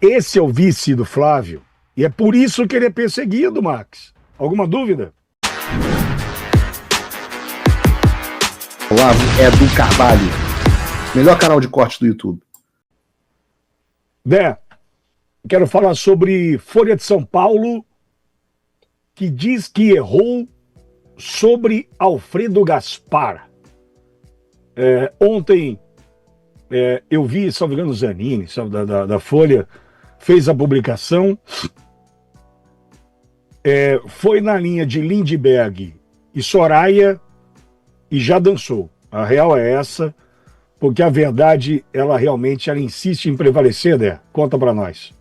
Esse é o vice do Flávio, e é por isso que ele é perseguido, Max. Alguma dúvida? Olavo é do Carvalho, melhor canal de corte do YouTube. Bé, quero falar sobre Folha de São Paulo, que diz que errou sobre Alfredo Gaspar. Ontem eu vi, salvo engano, Zanini, da Folha, fez a publicação. Foi na linha de Lindbergh e Soraya e já dançou. A real é essa, porque a verdade, ela insiste em prevalecer, né? Conta pra nós.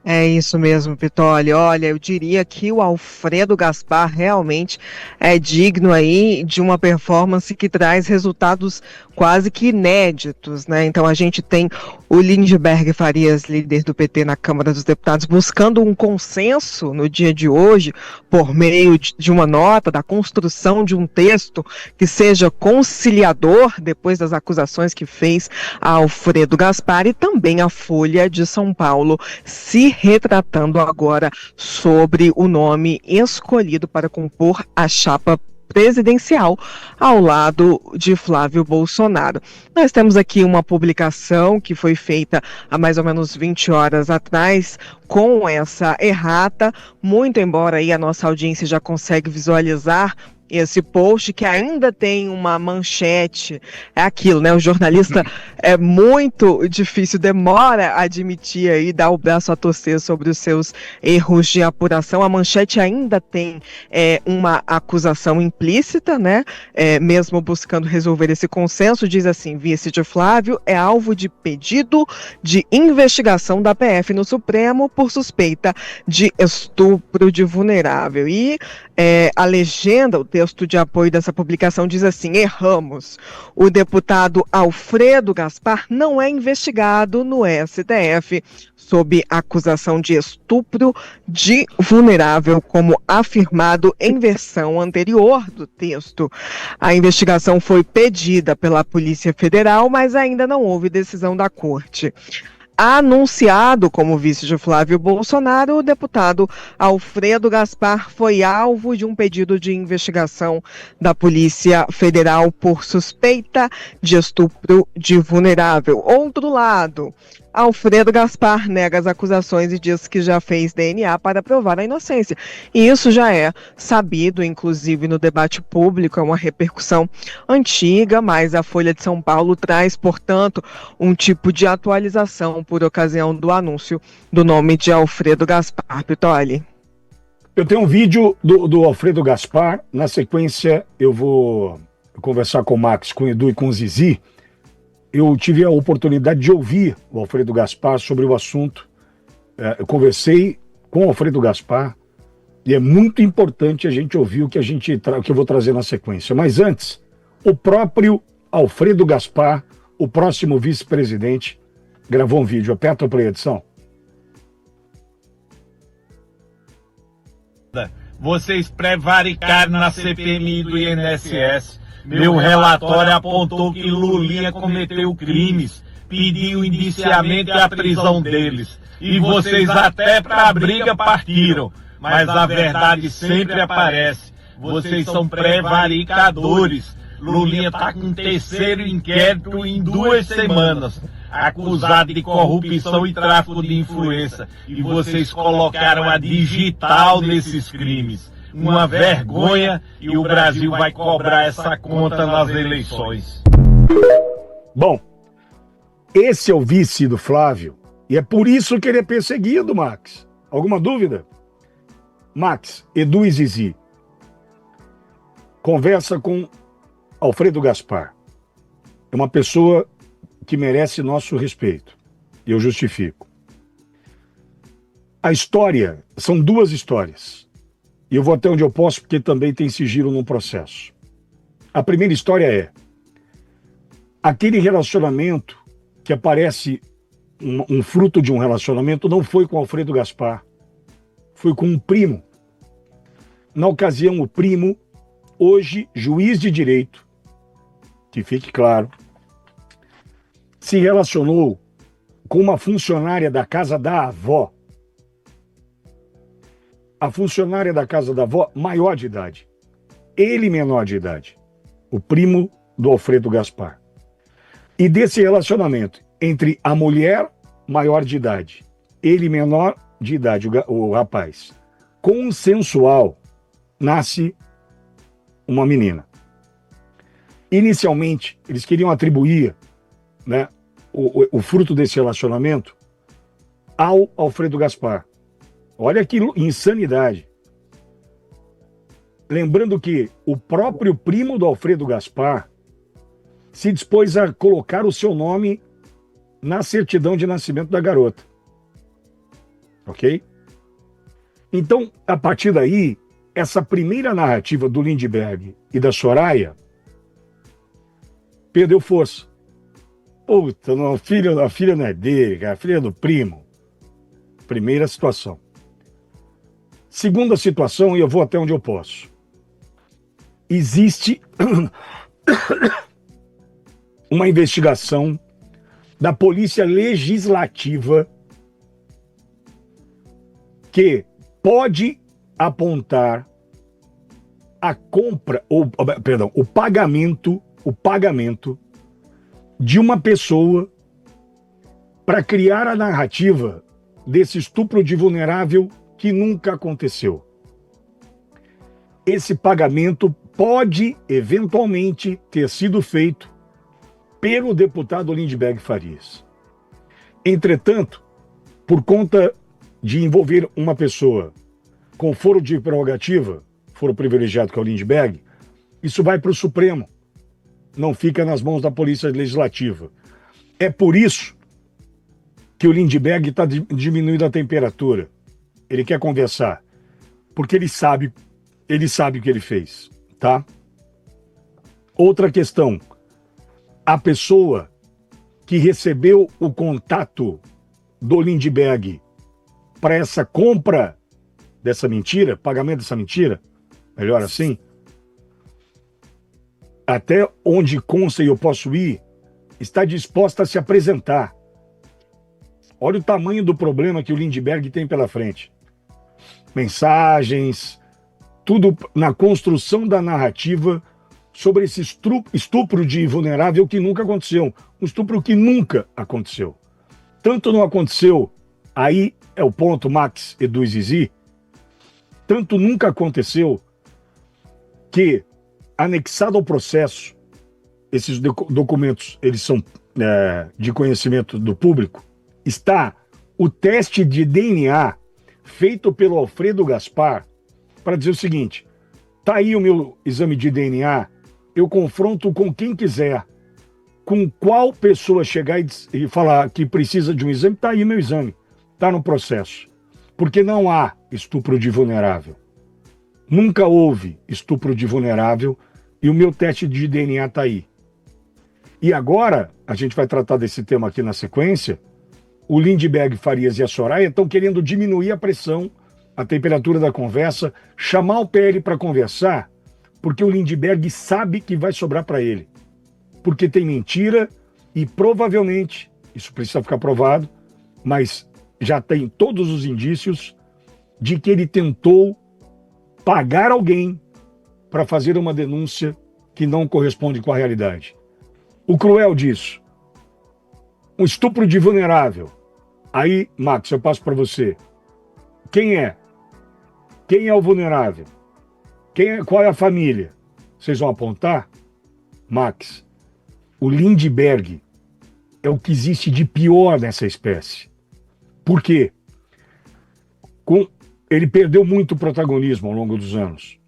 É isso mesmo, Pitoli. Olha, eu diria que o Alfredo Gaspar realmente é digno aí de uma performance que traz resultados quase que inéditos, né? Então a gente tem o Lindbergh Farias, líder do PT na Câmara dos Deputados, buscando um consenso no dia de hoje por meio de uma nota, da construção de um texto que seja conciliador depois das acusações que fez a Alfredo Gaspar, e também a Folha de São Paulo se retratando agora sobre o nome escolhido para compor a chapa presidencial ao lado de Flávio Bolsonaro. Nós temos aqui uma publicação que foi feita há mais ou menos 20 horas atrás com essa errata, muito embora aí a nossa audiência já consegue visualizar esse post, que ainda tem uma manchete. É aquilo, né? O jornalista é muito difícil, demora a admitir aí, dar o braço a torcer sobre os seus erros de apuração. A manchete ainda tem uma acusação implícita, né? Mesmo buscando resolver esse consenso, diz assim: vice de Flávio é alvo de pedido de investigação da PF no Supremo por suspeita de estupro de vulnerável. E a legenda, o texto de apoio dessa publicação diz assim: erramos. O deputado Alfredo Gaspar não é investigado no STF sob acusação de estupro de vulnerável, como afirmado em versão anterior do texto. A investigação foi pedida pela Polícia Federal, mas ainda não houve decisão da Corte. Anunciado como vice de Flávio Bolsonaro, o deputado Alfredo Gaspar foi alvo de um pedido de investigação da Polícia Federal por suspeita de estupro de vulnerável. Outro lado, Alfredo Gaspar nega as acusações e diz que já fez DNA para provar a inocência. E isso já é sabido, inclusive no debate público, é uma repercussão antiga, mas a Folha de São Paulo traz, portanto, um tipo de atualização por ocasião do anúncio do nome de Alfredo Gaspar. Pitoli. Eu tenho um vídeo do Alfredo Gaspar. Na sequência, eu vou conversar com o Max, com o Edu e com o Zizi. Eu tive a oportunidade de ouvir o Alfredo Gaspar sobre o assunto. Eu conversei com o Alfredo Gaspar e é muito importante a gente ouvir o que eu vou trazer na sequência. Mas antes, o próprio Alfredo Gaspar, o próximo vice-presidente, gravou um vídeo. Aperta o play, edição. Vocês prevaricaram na CPMI do INSS. Meu relatório apontou que Lulinha cometeu crimes, pediu o indiciamento e a prisão deles. E vocês até para a briga partiram. Mas a verdade sempre aparece. Vocês são prevaricadores. Lulinha está com um terceiro inquérito em 2 semanas, acusado de corrupção e tráfico de influência. E vocês colocaram a digital nesses crimes. Uma vergonha, e o Brasil vai cobrar essa conta nas eleições. Bom, esse é o vice do Flávio, e é por isso que ele é perseguido, Max. Alguma dúvida? Max, Edu e Zizi, conversa com Alfredo Gaspar. É uma pessoa que merece nosso respeito, e eu justifico. A história, são 2 histórias. E eu vou até onde eu posso, porque também tem sigilo no processo. A primeira história é aquele relacionamento que aparece, um fruto de um relacionamento, não foi com Alfredo Gaspar, foi com um primo. Na ocasião, o primo, hoje juiz de direito, que fique claro, se relacionou com uma funcionária da casa da avó. A funcionária da casa da avó, maior de idade. Ele menor de idade. O primo do Alfredo Gaspar. E desse relacionamento entre a mulher maior de idade, ele menor de idade, o rapaz, consensual, nasce uma menina. Inicialmente, eles queriam atribuir, né, o fruto desse relacionamento ao Alfredo Gaspar. Olha que insanidade. Lembrando que o próprio primo do Alfredo Gaspar se dispôs a colocar o seu nome na certidão de nascimento da garota. Ok? Então, a partir daí, essa primeira narrativa do Lindbergh e da Soraya perdeu força. Puta, não, a filha não é dele, cara, a filha é do primo. Primeira situação. Segunda situação, e eu vou até onde eu posso. Existe uma investigação da Polícia Legislativa que pode apontar a compra, o pagamento de uma pessoa para criar a narrativa desse estupro de vulnerável que nunca aconteceu. Esse pagamento pode, eventualmente, ter sido feito pelo deputado Lindbergh Farias. Entretanto, por conta de envolver uma pessoa com foro de prerrogativa, foro privilegiado que é o Lindbergh, isso vai para o Supremo. Não fica nas mãos da Polícia Legislativa. É por isso que o Lindbergh está diminuindo a temperatura. Ele quer conversar, porque ele sabe o que ele fez, tá? Outra questão, a pessoa que recebeu o contato do Lindbergh para essa compra dessa mentira, pagamento dessa mentira, melhor assim, até onde consta e eu posso ir, está disposta a se apresentar. Olha o tamanho do problema que o Lindbergh tem pela frente. Mensagens, tudo na construção da narrativa sobre esse estupro de vulnerável que nunca aconteceu. Um estupro que nunca aconteceu. Tanto não aconteceu, aí é o ponto, Max, Edu e Zizi, tanto nunca aconteceu que, anexado ao processo, esses documentos, eles são de conhecimento do público, está o teste de DNA feito pelo Alfredo Gaspar para dizer o seguinte: tá aí o meu exame de DNA, eu confronto com quem quiser, com qual pessoa chegar e falar que precisa de um exame, tá aí meu exame, tá no processo. Porque não há estupro de vulnerável. Nunca houve estupro de vulnerável e o meu teste de DNA tá aí. E agora, a gente vai tratar desse tema aqui na sequência, o Lindbergh Farias e a Soraya estão querendo diminuir a pressão, a temperatura da conversa, chamar o PL para conversar, porque o Lindbergh sabe que vai sobrar para ele. Porque tem mentira e provavelmente, isso precisa ficar provado, mas já tem todos os indícios de que ele tentou pagar alguém para fazer uma denúncia que não corresponde com a realidade. O cruel disso, um estupro de vulnerável. Aí, Max, eu passo para você. Quem é? Quem é o vulnerável? Qual é a família? Vocês vão apontar? Max, o Lindbergh é o que existe de pior nessa espécie. Por quê? Ele perdeu muito protagonismo ao longo dos anos.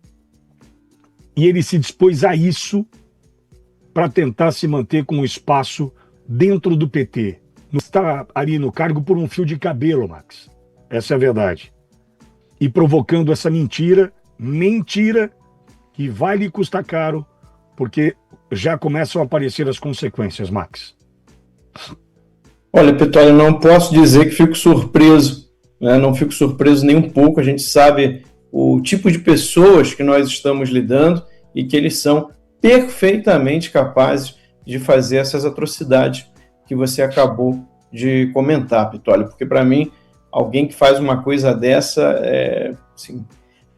E ele se dispôs a isso para tentar se manter com um espaço dentro do PT. Não está ali no cargo por um fio de cabelo, Max. Essa é a verdade. E provocando essa mentira que vai lhe custar caro, porque já começam a aparecer as consequências, Max. Olha, Pitório, não posso dizer que fico surpreso, né? Não fico surpreso nem um pouco. A gente sabe o tipo de pessoas que nós estamos lidando e que eles são perfeitamente capazes de fazer essas atrocidades que você acabou de comentar, Pitoli, porque para mim, alguém que faz uma coisa dessa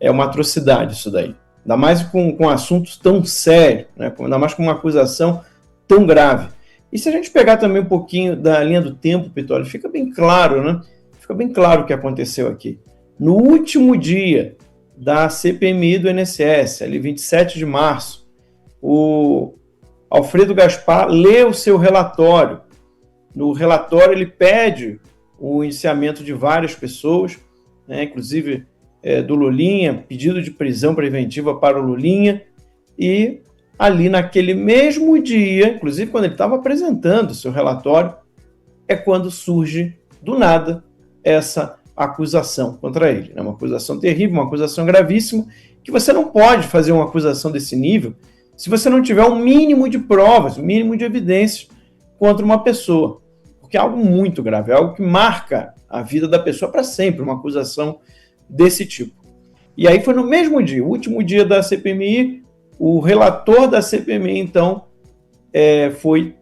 é uma atrocidade isso daí. Ainda mais com assuntos tão sérios, né? Ainda mais com uma acusação tão grave. E se a gente pegar também um pouquinho da linha do tempo, Pitoli, fica bem claro, né? Fica bem claro o que aconteceu aqui. No último dia da CPMI do INSS, ali 27 de março, o Alfredo Gaspar lê o seu relatório. No relatório ele pede o indiciamento de várias pessoas, né, inclusive do Lulinha, pedido de prisão preventiva para o Lulinha, e ali naquele mesmo dia, inclusive quando ele estava apresentando o seu relatório, é quando surge do nada essa acusação contra ele. É uma acusação terrível, uma acusação gravíssima, que você não pode fazer uma acusação desse nível se você não tiver um mínimo de provas, um mínimo de evidências contra uma pessoa. Porque é algo muito grave, é algo que marca a vida da pessoa para sempre, uma acusação desse tipo. E aí foi no mesmo dia, o último dia da CPMI, o relator da CPMI, então, foi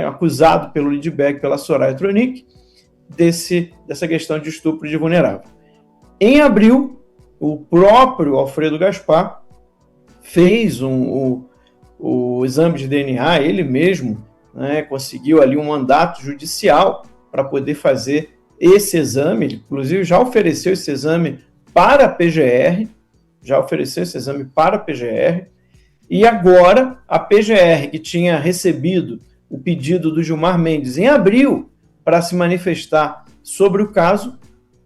acusado pelo Lindbergh, pela Soraya Tronic, dessa questão de estupro de vulnerável. Em abril, o próprio Alfredo Gaspar fez o exame de DNA, ele mesmo, né, conseguiu ali um mandato judicial para poder fazer esse exame. Ele, inclusive, já ofereceu esse exame para a PGR, e agora a PGR, que tinha recebido o pedido do Gilmar Mendes em abril para se manifestar sobre o caso,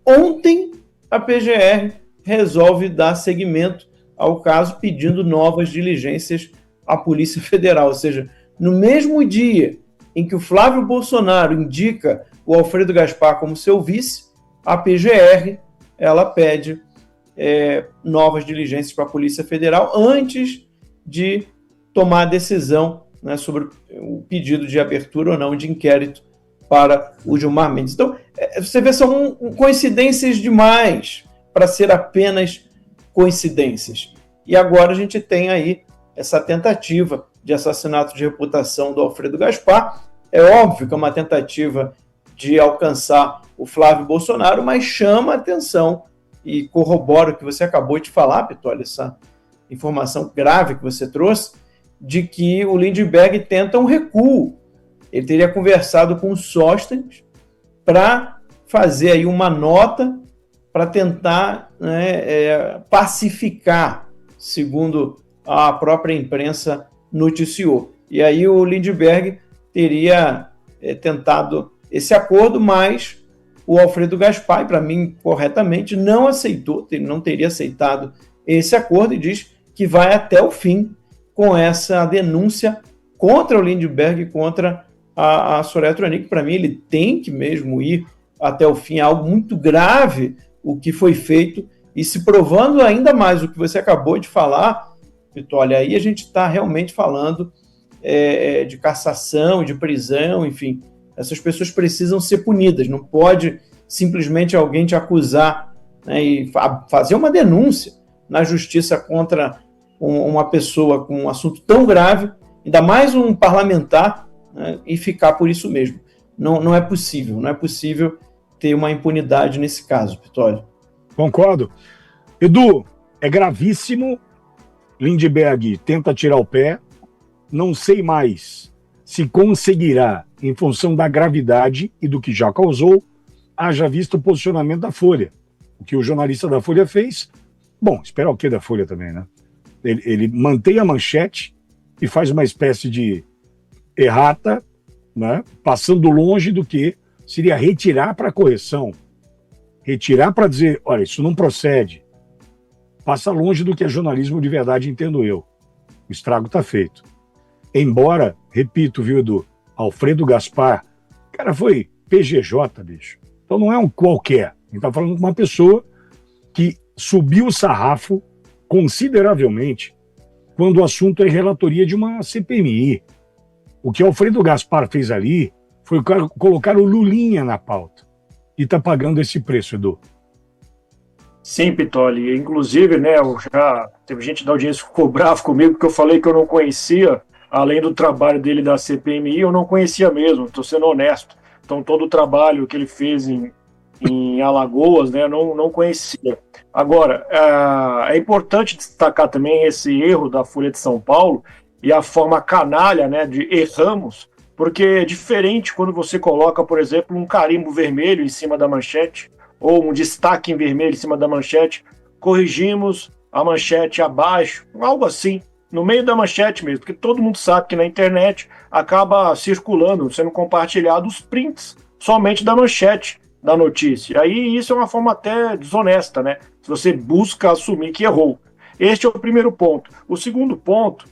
ontem a PGR resolve dar seguimento ao caso, pedindo novas diligências à Polícia Federal. Ou seja, no mesmo dia em que o Flávio Bolsonaro indica o Alfredo Gaspar como seu vice, a PGR ela pede novas diligências para a Polícia Federal antes de tomar a decisão, né, sobre o pedido de abertura ou não de inquérito para o Gilmar Mendes. Então, você vê, são coincidências demais para ser apenas coincidências. E agora a gente tem aí essa tentativa de assassinato de reputação do Alfredo Gaspar. É óbvio que é uma tentativa de alcançar o Flávio Bolsonaro, mas chama a atenção e corrobora o que você acabou de falar, Pitoli, essa informação grave que você trouxe, de que o Lindbergh tenta um recuo. Ele teria conversado com o Sóstenes para fazer aí uma nota para tentar, né, pacificar, segundo a própria imprensa noticiou. E aí o Lindbergh teria tentado esse acordo, mas o Alfredo Gaspar, para mim, corretamente, não aceitou, não teria aceitado esse acordo e diz que vai até o fim com essa denúncia contra o Lindbergh, contra a Soraya Tronic. Para mim, ele tem que mesmo ir até o fim. É algo muito grave o que foi feito, e se provando ainda mais o que você acabou de falar, Pitoli, aí a gente está realmente falando de cassação, de prisão, enfim. Essas pessoas precisam ser punidas, não pode simplesmente alguém te acusar, né, e fazer uma denúncia na justiça contra uma pessoa com um assunto tão grave, ainda mais um parlamentar, né, e ficar por isso mesmo. Não é possível ter uma impunidade nesse caso, Pitoli. Concordo. Edu, é gravíssimo. Lindbergh tenta tirar o pé. Não sei mais se conseguirá, em função da gravidade e do que já causou, haja visto o posicionamento da Folha. O que o jornalista da Folha fez, bom, esperar o que da Folha também, né? Ele mantém a manchete e faz uma espécie de errata, né? Passando longe do que seria retirar para correção. Retirar para dizer, olha, isso não procede. Passa longe do que é jornalismo de verdade, entendo eu. O estrago está feito. Embora, repito, viu, Edu, Alfredo Gaspar, cara, foi PGJ, bicho. Então não é um qualquer. A gente está falando de uma pessoa que subiu o sarrafo consideravelmente quando o assunto é relatoria de uma CPMI. O que Alfredo Gaspar fez ali foi colocar o Lulinha na pauta. E está pagando esse preço, Edu. Sim, Pitoli. Inclusive, né, já teve gente da audiência que ficou bravo comigo porque eu falei que eu não conhecia, além do trabalho dele da CPMI, eu não conhecia mesmo, estou sendo honesto. Então, todo o trabalho que ele fez em Alagoas, né, eu não conhecia. Agora, é importante destacar também esse erro da Folha de São Paulo e a forma canalha, né, de erramos, porque é diferente quando você coloca, por exemplo, um carimbo vermelho em cima da manchete, ou um destaque em vermelho em cima da manchete, corrigimos a manchete abaixo, algo assim, no meio da manchete mesmo, porque todo mundo sabe que na internet acaba circulando, sendo compartilhado os prints somente da manchete da notícia. Aí isso é uma forma até desonesta, né? Se você busca assumir que errou. Este é o primeiro ponto. O segundo ponto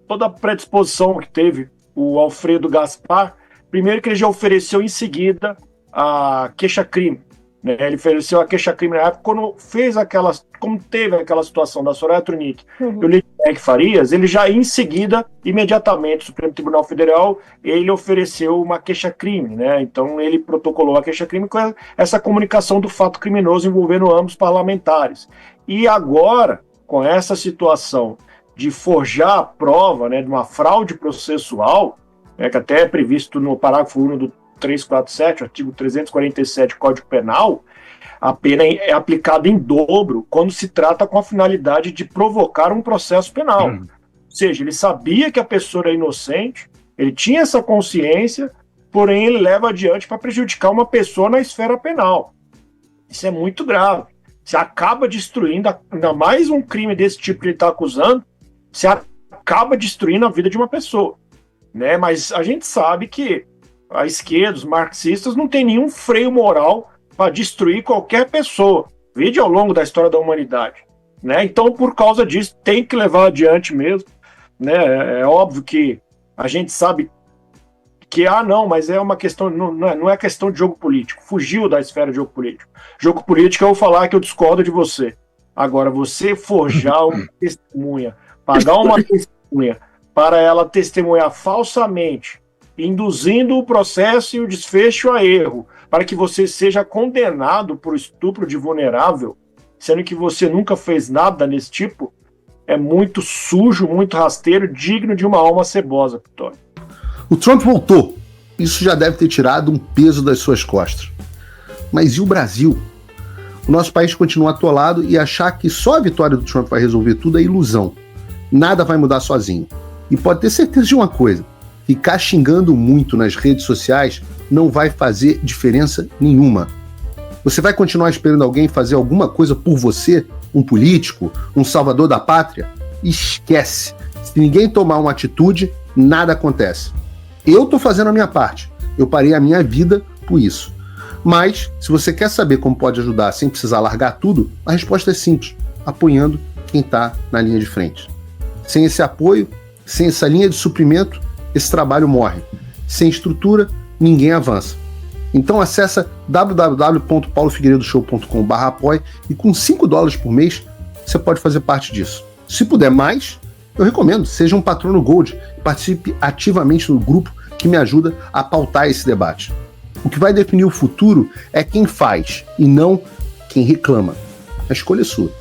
toda a predisposição que teve o Alfredo Gaspar, primeiro que ele já ofereceu em seguida a queixa-crime. Né? Ele ofereceu a queixa-crime na época como teve aquela situação da Soraya Tronic e o Lindenberg Farias, ele já em seguida, imediatamente, o Supremo Tribunal Federal, ele ofereceu uma queixa-crime, né? Então ele protocolou a queixa-crime com essa comunicação do fato criminoso envolvendo ambos parlamentares. E agora, com essa situação de forjar a prova, né, de uma fraude processual, né, que até é previsto no parágrafo 1 do 347, artigo 347 do Código Penal, a pena é aplicada em dobro quando se trata com a finalidade de provocar um processo penal. Ou seja, ele sabia que a pessoa era inocente, ele tinha essa consciência, porém ele leva adiante para prejudicar uma pessoa na esfera penal. Isso é muito grave. Você acaba destruindo, ainda mais um crime desse tipo que ele está acusando, você acaba destruindo a vida de uma pessoa. Né? Mas a gente sabe que a esquerda, os marxistas, não tem nenhum freio moral para destruir qualquer pessoa. Vide ao longo da história da humanidade. Né? Então, por causa disso, tem que levar adiante mesmo. Né? É óbvio que a gente sabe que, mas é uma questão, não é questão de jogo político. Fugiu da esfera de jogo político. Jogo político, eu vou falar que eu discordo de você. Agora, você forjar uma testemunha, pagar uma testemunha para ela testemunhar falsamente, induzindo o processo e o desfecho a erro, para que você seja condenado por estupro de vulnerável, sendo que você nunca fez nada desse tipo, é muito sujo, muito rasteiro, digno de uma alma cebosa, Vitória. O Trump voltou. Isso já deve ter tirado um peso das suas costas. Mas e o Brasil? O nosso país continua atolado e achar que só a vitória do Trump vai resolver tudo é ilusão. Nada vai mudar sozinho. E pode ter certeza de uma coisa: ficar xingando muito nas redes sociais não vai fazer diferença nenhuma. Você vai continuar esperando alguém fazer alguma coisa por você? Um político? Um salvador da pátria? Esquece. Se ninguém tomar uma atitude, nada acontece. Eu tô fazendo a minha parte. Eu parei a minha vida por isso. Mas, se você quer saber como pode ajudar sem precisar largar tudo, a resposta é simples: apoiando quem está na linha de frente. Sem esse apoio, sem essa linha de suprimento, esse trabalho morre. Sem estrutura, ninguém avança. Então acessa www.paulofigueiredoshow.com/apoie e com $5 por mês você pode fazer parte disso. Se puder mais, eu recomendo, seja um patrono Gold e participe ativamente no grupo que me ajuda a pautar esse debate. O que vai definir o futuro é quem faz e não quem reclama. A escolha é sua.